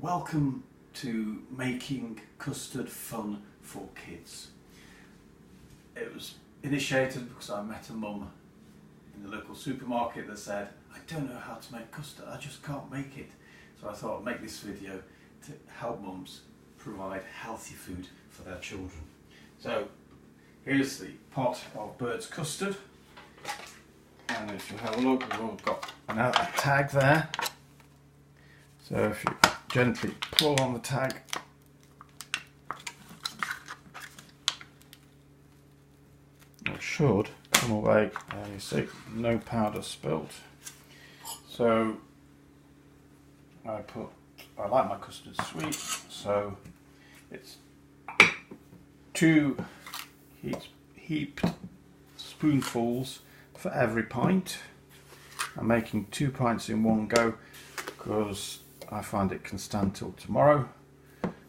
Welcome to making custard fun for kids. It was initiated because I met a mum in the local supermarket that said, I don't know how to make custard, I just can't make it. So I thought I'd make this video to help mums provide healthy food for their children. So here's the pot of bird's custard, and if you have a look, we've all got a tag there. So if you gently pull on the tag, it should come away. You see, no powder spilt. So I like my custard sweet, so it's 2 heaped spoonfuls for every pint. I'm making 2 pints in one go because I find it can stand till tomorrow,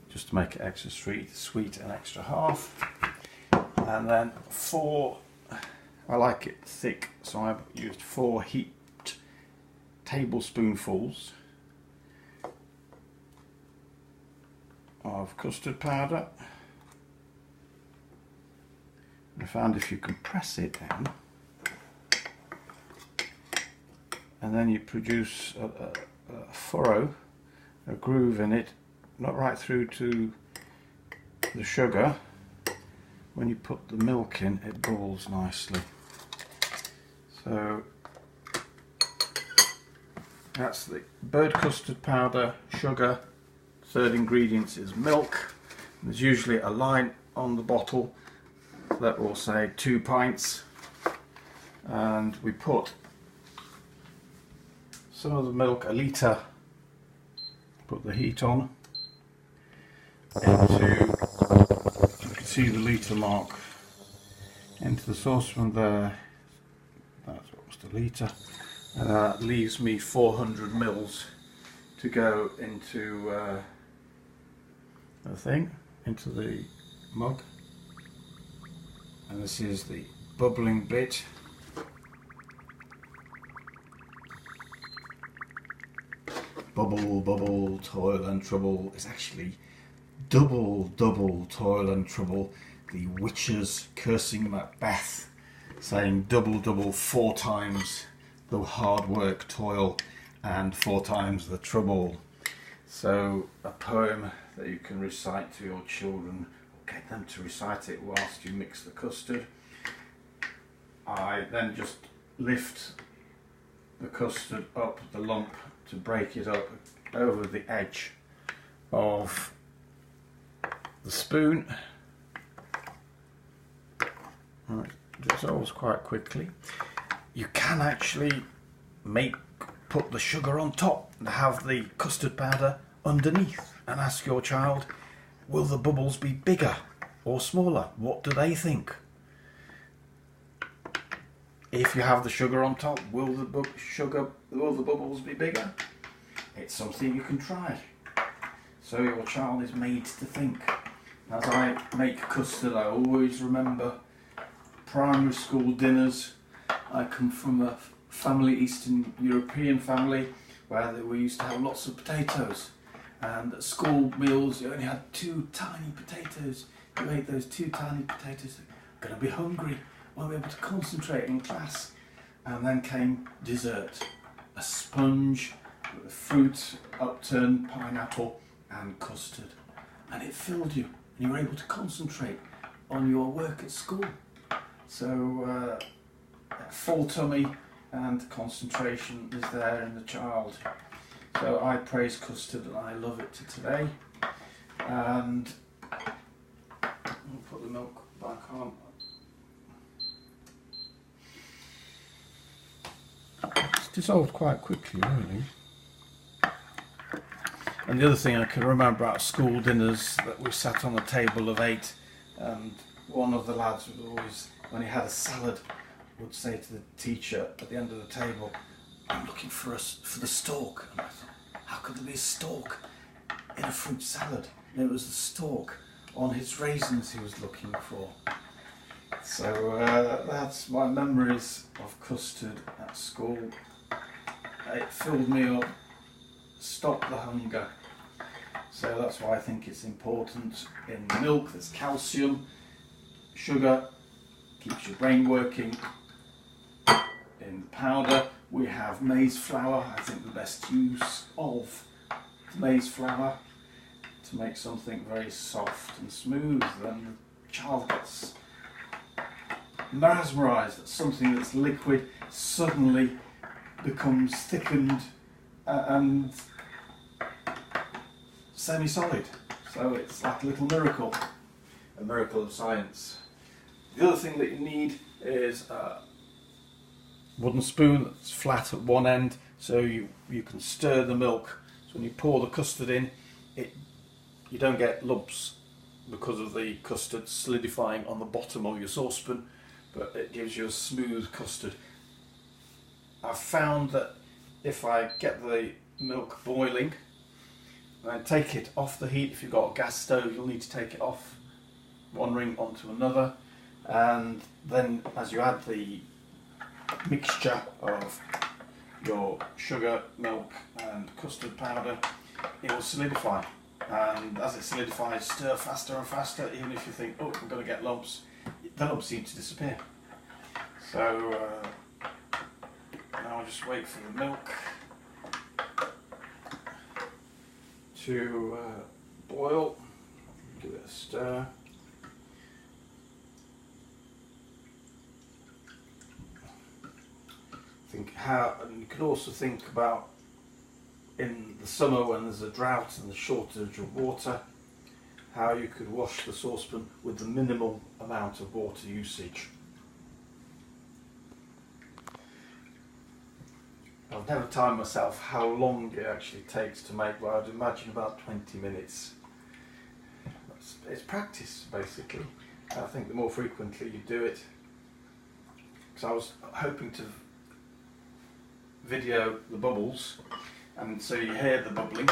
just to make it extra sweet an extra half. And then 4, I like it thick, so I've used 4 heaped tablespoonfuls of custard powder. I found if you can press it down, and then you produce a furrow, a groove in it, not right through to the sugar. When you put the milk in, it bubbles nicely. So that's the bird custard powder, sugar. Third ingredient is milk. There's usually a line on the bottle that will say 2 pints, and we put some of the milk, a litre, put the heat on into, you can see the litre mark, into the saucepan there. That's almost a litre, and that leaves me 400 mils to go into the thing, into the mug. And this is the bubbling bit. Bubble, bubble, toil and trouble is actually double, double toil and trouble. The witches cursing Macbeth, saying double, double 4 times the hard work, toil, and 4 times the trouble. So a poem that you can recite to your children, or get them to recite it whilst you mix the custard. I then just lift the custard up, the lump, to break it up over the edge of the spoon. It dissolves quite quickly. You can actually put the sugar on top and have the custard powder underneath, and ask your child, will the bubbles be bigger or smaller? What do they think? If you have the sugar on top, will the bubbles be bigger? It's something you can try. So your child is made to think. As I make custard, I always remember primary school dinners. I come from a family, Eastern European family, where we used to have lots of potatoes. And at school meals, you only had 2 tiny potatoes. You ate those 2 tiny potatoes. You're going to be hungry. Won't be able to concentrate in class. And then came dessert, a sponge with fruit, upturned pineapple and custard, and it filled you, and you were able to concentrate on your work at school. So full tummy and concentration is there in the child. So I praise custard and I love it to today. And I'll put the milk back on. It's dissolved quite quickly, really. And the other thing I can remember about school dinners, that we sat on a table of 8, and one of the lads would always, when he had a salad, would say to the teacher at the end of the table, I'm looking for the stalk. And I thought, how could there be a stalk in a fruit salad? And it was the stalk on his raisins he was looking for. So that's my memories of custard at school. It filled me up, stopped the hunger, So that's why I think it's important. In milk there's calcium, sugar keeps your brain working. In powder we have maize flour. I think the best use of maize flour to make something very soft and smooth, and the child gets mesmerised that something that's liquid suddenly becomes thickened and semi-solid. So it's like a little miracle, a miracle of science. The other thing that you need is a wooden spoon that's flat at one end, so you can stir the milk. So when you pour the custard in, you don't get lumps because of the custard solidifying on the bottom of your saucepan, but it gives you a smooth custard. I've found that if I get the milk boiling and take it off the heat, if you've got a gas stove you'll need to take it off one ring onto another, and then as you add the mixture of your sugar, milk and custard powder, it will solidify, and as it solidifies, stir faster and faster. Even if you think, oh, I'm going to get lumps, the lumps seem to disappear. So now I'll just wait for the milk to boil, give it a stir. And you could also think about in the summer when there's a drought and the shortage of water, how you could wash the saucepan with the minimal amount of water usage. I've never timed myself how long it actually takes to make, but I'd imagine about 20 minutes. It's practice basically. I think the more frequently you do it, because I was hoping to video the bubbles, and so you hear the bubbling,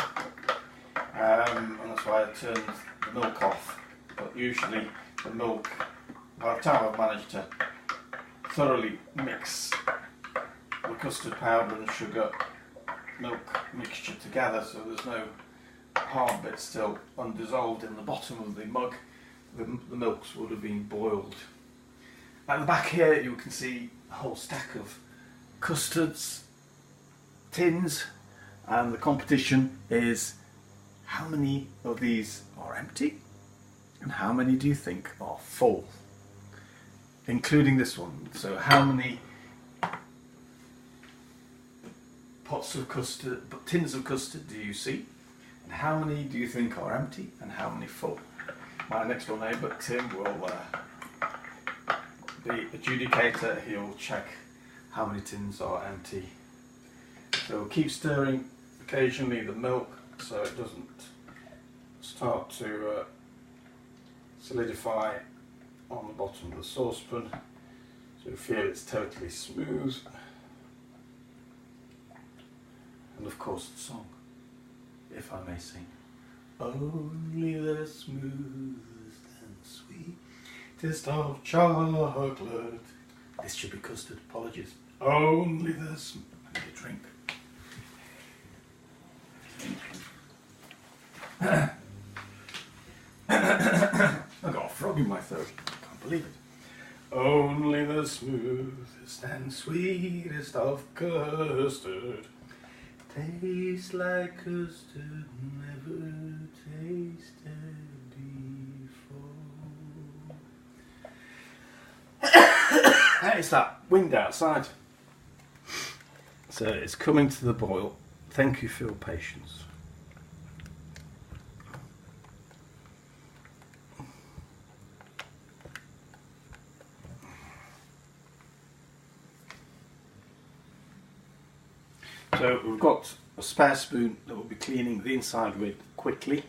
and that's why I turned the milk off. But usually the milk, by the time I've managed to thoroughly mix the custard powder and sugar milk mixture together, so there's no hard bit still undissolved in the bottom of the mug, the milks would have been boiled. At the back here you can see a whole stack of custards, tins, and the competition is how many of these are empty and how many do you think are full, including this one. So how many pots of custard, tins of custard do you see, and how many do you think are empty and how many full? My next door neighbour Tim will be adjudicator. He'll check how many tins are empty. So we'll keep stirring occasionally the milk so it doesn't start to solidify on the bottom of the saucepan, so you feel it's totally smooth. And of course the song, if I may sing. Only the smoothest and sweetest of chocolate. This should be custard, apologies. Only the I need a drink. I got a frog in my throat, I can't believe it. Only the smoothest and sweetest of custard tastes like custard never tasted before. It's that wind outside. So it's coming to the boil. Thank you for your patience. So we've got a spare spoon that we'll be cleaning the inside with quickly,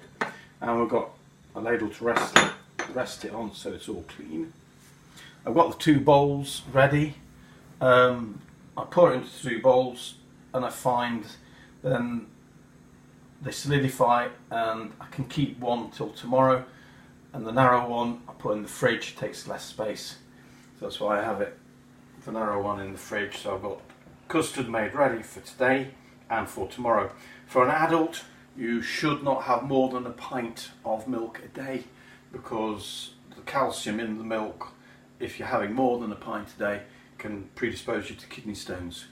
and we've got a ladle to rest it on so it's all clean. I've got the two bowls ready. I pour it into two bowls and I find then they solidify, and I can keep one till tomorrow, and the narrow one I put in the fridge, takes less space, so that's why I have it, the narrow one in the fridge. So I've got custard made ready for today and for tomorrow. For an adult you should not have more than a pint of milk a day, because the calcium in the milk, if you're having more than a pint a day, can predispose you to kidney stones.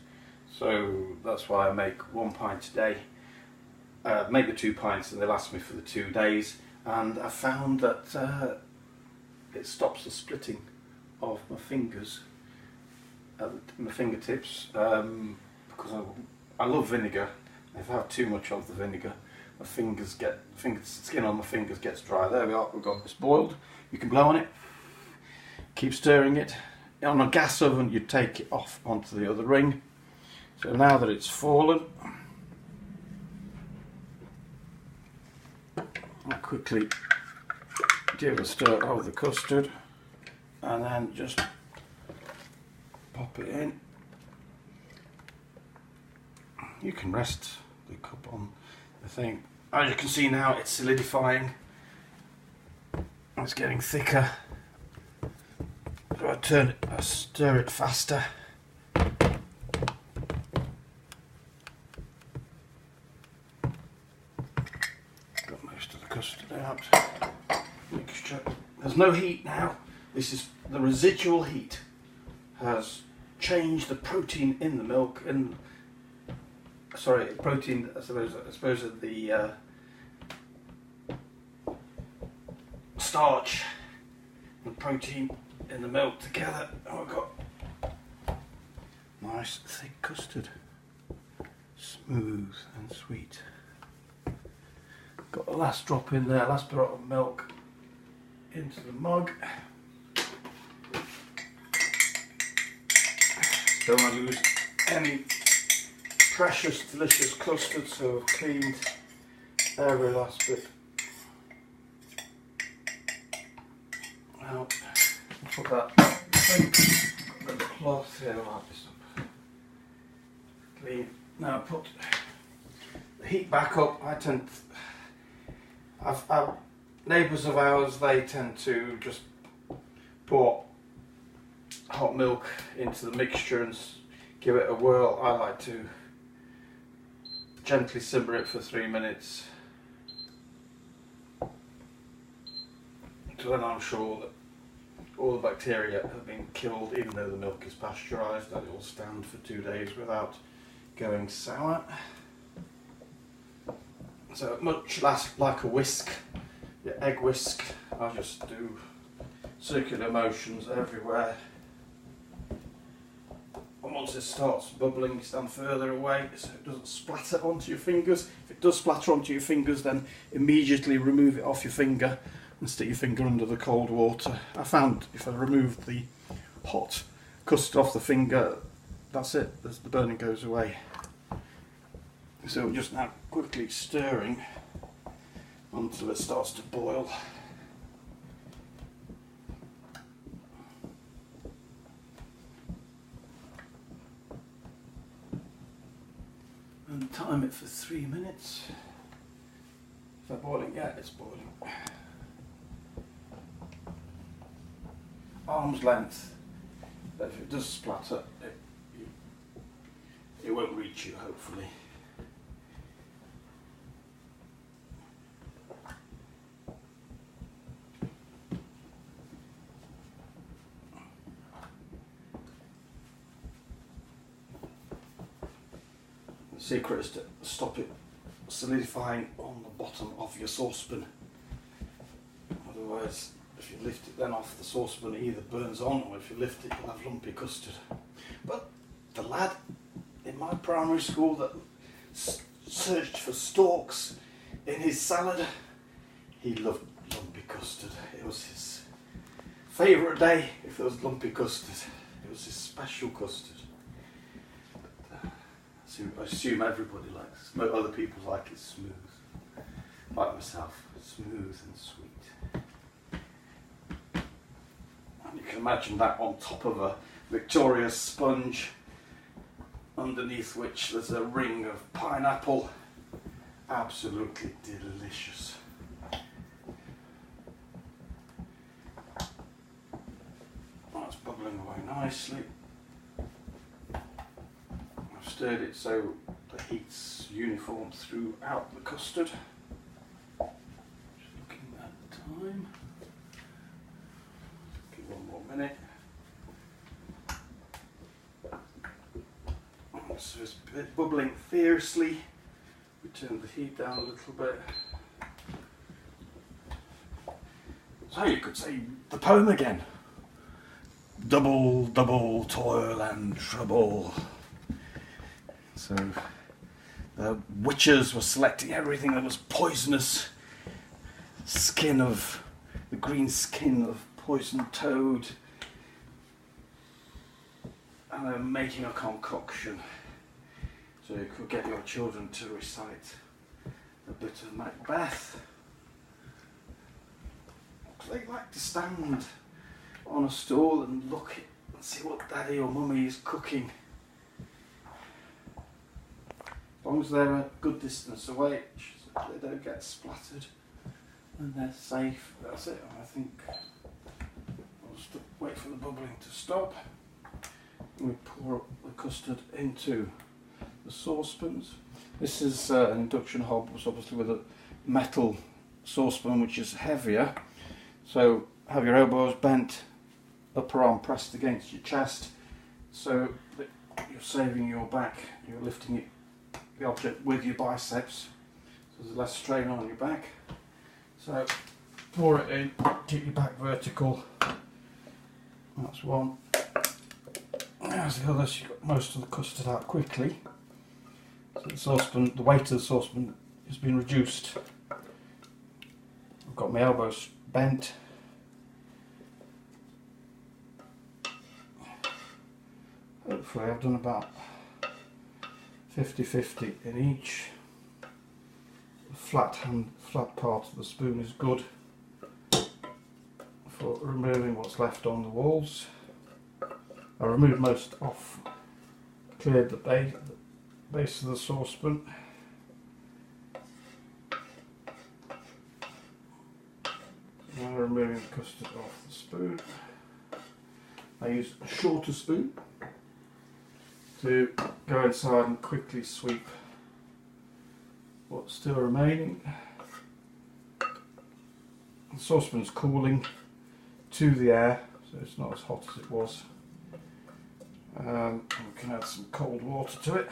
So that's why I make 1 pint a day. Make the 2 pints and they last me for the 2 days, and I found that it stops the splitting of my fingers, my fingertips, because I love vinegar. If I have too much of the vinegar, my skin on my fingers gets dry. There we are, we've got this boiled. You can blow on it, keep stirring it. On a gas oven you take it off onto the other ring. So now that it's fallen, I quickly give a stir of the custard and then just pop it in. You can rest the cup on the thing. As you can see now, it's solidifying. It's getting thicker. So I stir it faster. Got most of the custard out. Mixture. There's no heat now. This is the residual heat has changed the protein in the milk. Protein. I suppose of the starch and protein in the milk together. Oh, I've got nice thick custard, smooth and sweet. Got the last drop in there, last drop of milk into the mug. Don't want to lose any precious, delicious custard, so I've cleaned every last bit out. Put that got the cloth here, I'll have this up. Clean. Now put the heat back up. I've neighbours of ours, they tend to just pour hot milk into the mixture and give it a whirl. I like to gently simmer it for 3 minutes, so then I'm sure that all the bacteria have been killed, even though the milk is pasteurised, and it will stand for 2 days without going sour. So much like a whisk, your egg whisk, I just do circular motions everywhere. And once it starts bubbling, you stand further away so it doesn't splatter onto your fingers. If it does splatter onto your fingers, then immediately remove it off your finger and stick your finger under the cold water. I found if I remove the hot custard off the finger, that's it, the burning goes away. So we're just now quickly stirring until it starts to boil. And time it for 3 minutes. Is that boiling? Yeah, it's boiling. Arm's length. But if it does splatter, it won't reach you, hopefully. The secret is to stop it solidifying on the bottom of your saucepan. Otherwise, if you lift it then off the saucepan, it either burns on, or if you lift it, you'll have lumpy custard. But the lad in my primary school that searched for stalks in his salad, he loved lumpy custard. It was his favourite day if there was lumpy custard. It was his special custard. I assume everybody likes it. Other people like it smooth. Like myself, smooth and sweet. And you can imagine that on top of a Victoria sponge, underneath which there's a ring of pineapple. Absolutely delicious. Oh, it's bubbling away nicely. I've stirred it so the heat's uniform throughout the custard. Just looking at the time. Give it one more minute. So it's bubbling fiercely. We turn the heat down a little bit. So you could say the poem again. Double, double toil and trouble. So the witches were selecting everything that was poisonous. The green skin of poisoned toad. And they're making a concoction. So you could get your children to recite a bit of Macbeth. They like to stand on a stool and look and see what daddy or mummy is cooking. As long as they're a good distance away, they don't get splattered and they're safe. That's it. I think I'll just wait for the bubbling to stop. And we pour up the custard into the saucepans. This is an induction hob, obviously with a metal saucepan which is heavier. So have your elbows bent, upper arm pressed against your chest, so that you're saving your back. You're lifting the object with your biceps, so there's less strain on your back. So pour it in, keep your back vertical. That's one. There's the other. So you got most of the custard out quickly. So the saucepan, the weight of the saucepan has been reduced. I've got my elbows bent. Hopefully I've done about 50-50 in each. The flat part of the spoon is good for removing what's left on the walls. I removed most off, cleared the base of the saucepan. Now removing the custard off the spoon. I use a shorter spoon to go inside and quickly sweep what's still remaining. The saucepan's cooling to the air, so it's not as hot as it was. We can add some cold water to it.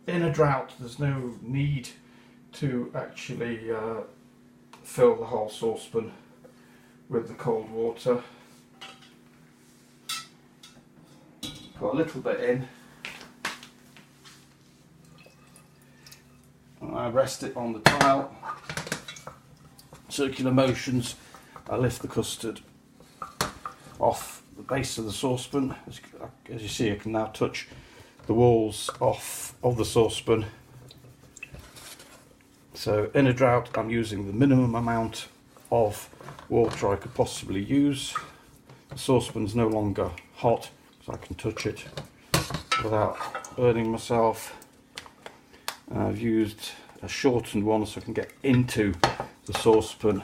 In a drought, there's no need to actually fill the whole saucepan with the cold water. Put a little bit in. And I rest it on the tile. Circular motions. I lift the custard off the base of the saucepan. As you see, I can now touch the walls off of the saucepan. So in a drought, I'm using the minimum amount of water I could possibly use. The saucepan's no longer hot, so I can touch it without burning myself. And I've used a shortened one so I can get into the saucepan.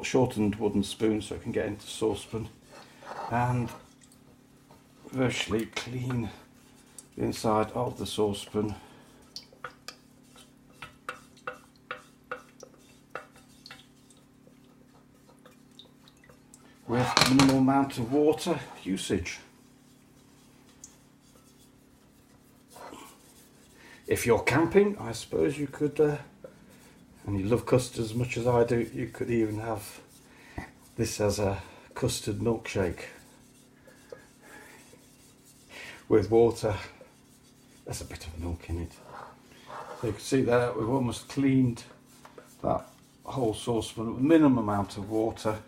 Shortened wooden spoon so I can get into the saucepan and virtually clean the inside of the saucepan. With minimal amount of water usage. If you're camping, I suppose you could, and you love custard as much as I do, you could even have this as a custard milkshake with water. There's a bit of milk in it. So you can see there we've almost cleaned that whole saucepan with minimum amount of water.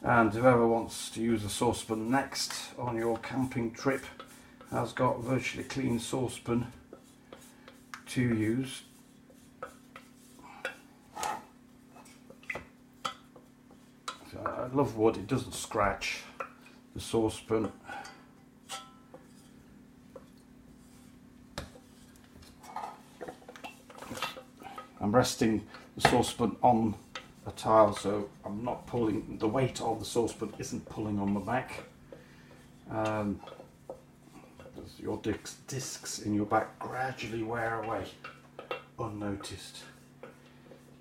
And whoever wants to use a saucepan next on your camping trip has got a virtually clean saucepan to use. So I love wood, it doesn't scratch the saucepan. I'm resting the saucepan on a tile, so I'm I'm not pulling, the weight of the saucepan isn't pulling on my back. Your discs in your back gradually wear away unnoticed.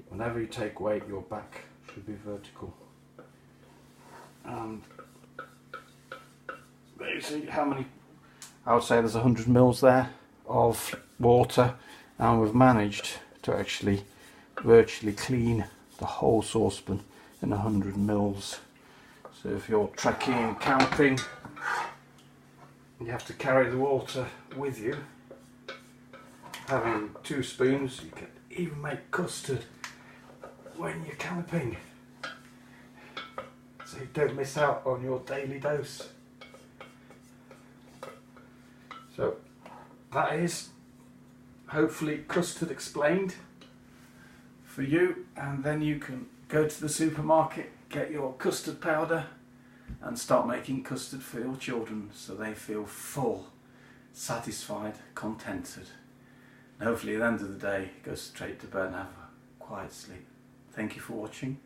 Whenever you take weight, your back should be vertical. And there you see how many, I would say there's 100 mils there of water, and we've managed to actually virtually clean the whole saucepan in 100 mils. So if you're trekking and camping, you have to carry the water with you. Having 2 spoons, you can even make custard when you're camping, so you don't miss out on your daily dose. So that is hopefully custard explained for you, and then you can go to the supermarket, get your custard powder and start making custard for your children so they feel full, satisfied, contented, and hopefully at the end of the day go straight to bed and have a quiet sleep. Thank you for watching.